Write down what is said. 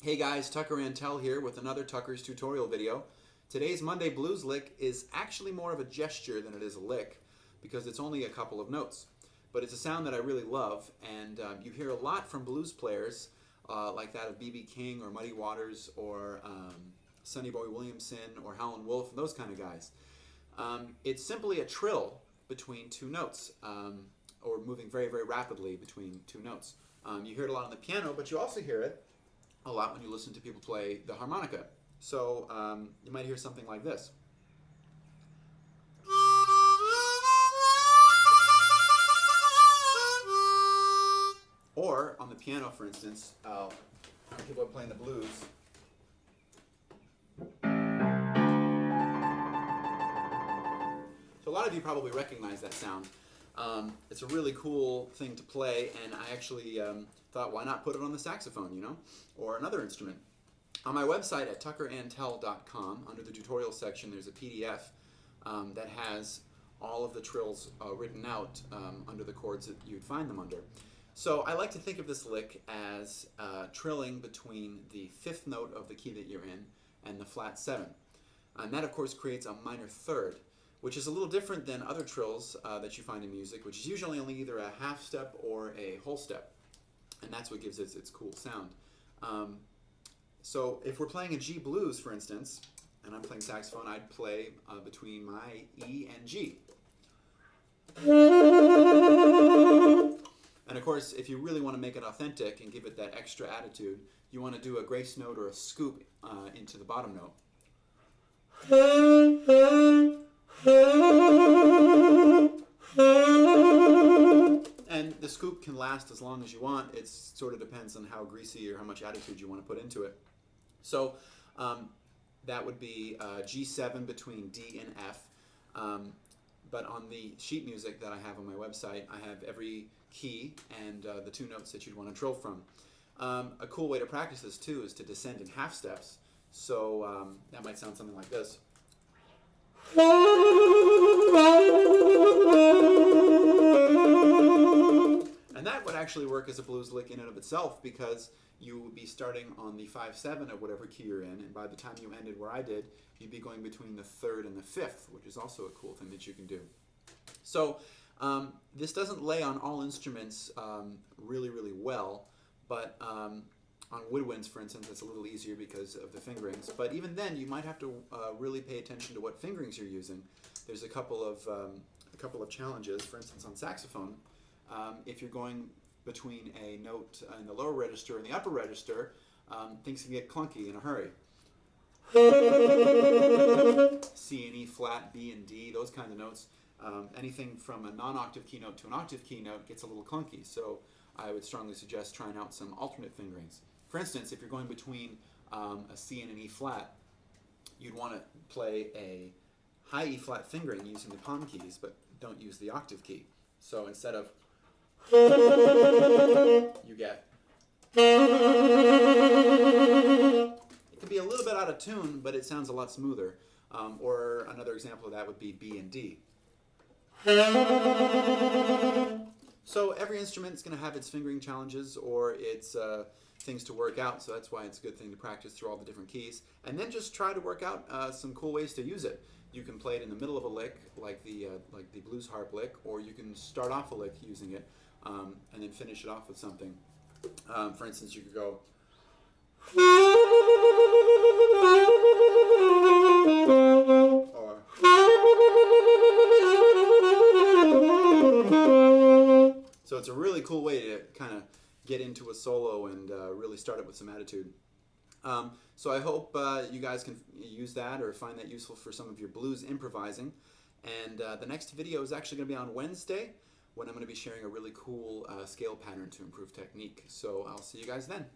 Hey guys, Tucker Antell here with another Tucker's tutorial video. Today's Monday blues lick is actually more of a gesture than it is a lick because it's only a couple of notes. But it's a sound that I really love, and you hear a lot from blues players like that of B.B. King or Muddy Waters or Sonny Boy Williamson or Howlin' Wolf, those kind of guys. It's simply a trill between two notes, or moving very, very rapidly between two notes. You hear it a lot on the piano, but you also hear it a lot when you listen to people play the harmonica. So you might hear something like this. Or on the piano, for instance, people are playing the blues. So a lot of you probably recognize that sound. It's a really cool thing to play, and I actually thought, why not put it on the saxophone, you know, or another instrument. On my website at tuckerantell.com, under the tutorial section, there's a PDF that has all of the trills written out under the chords that you'd find them under. So I like to think of this lick as trilling between the fifth note of the key that you're in and the flat 7. And that, of course, creates a minor third, which is a little different than other trills that you find in music, which is usually only either a half step or a whole step. And that's what gives it its cool sound. So if we're playing a G blues, for instance, and I'm playing saxophone, I'd play between my E and G. And of course, if you really want to make it authentic and give it that extra attitude, you want to do a grace note or a scoop into the bottom note. And the scoop can last as long as you want. It sort of depends on how greasy or how much attitude you want to put into it. So that would be G7 between D and F. But on the sheet music that I have on my website, I have every key and the two notes that you'd want to trill from. A cool way to practice this too is to descend in half steps. So that might sound something like this. And that would actually work as a blues lick in and of itself, because you would be starting on the 5/7 of whatever key you're in, and by the time you ended where I did, you'd be going between the 3rd and the 5th, which is also a cool thing that you can do. So this doesn't lay on all instruments really, really well, but on woodwinds, for instance, it's a little easier because of the fingerings. But even then, you might have to really pay attention to what fingerings you're using. There's a couple of challenges. For instance, on saxophone, if you're going between a note in the lower register and the upper register, things can get clunky in a hurry. C and E flat, B and D, those kind of notes. Anything from a non-octave key note to an octave key note gets a little clunky, so I would strongly suggest trying out some alternate fingerings. For instance, if you're going between a C and an E flat, you'd want to play a high E flat fingering using the palm keys, but don't use the octave key. So instead of you get, it can be a little bit out of tune, but it sounds a lot smoother. Or another example of that would be B and D. So every instrument is going to have its fingering challenges or its things to work out, so that's why it's a good thing to practice through all the different keys. And then just try to work out some cool ways to use it. You can play it in the middle of a lick, like the blues harp lick, or you can start off a lick using it and then finish it off with something. For instance, you could go. Or. So it's a really cool way to kind of get into a solo and really start it with some attitude. So I hope you guys can use that or find that useful for some of your blues improvising. And the next video is actually going to be on Wednesday, when I'm going to be sharing a really cool scale pattern to improve technique. So I'll see you guys then.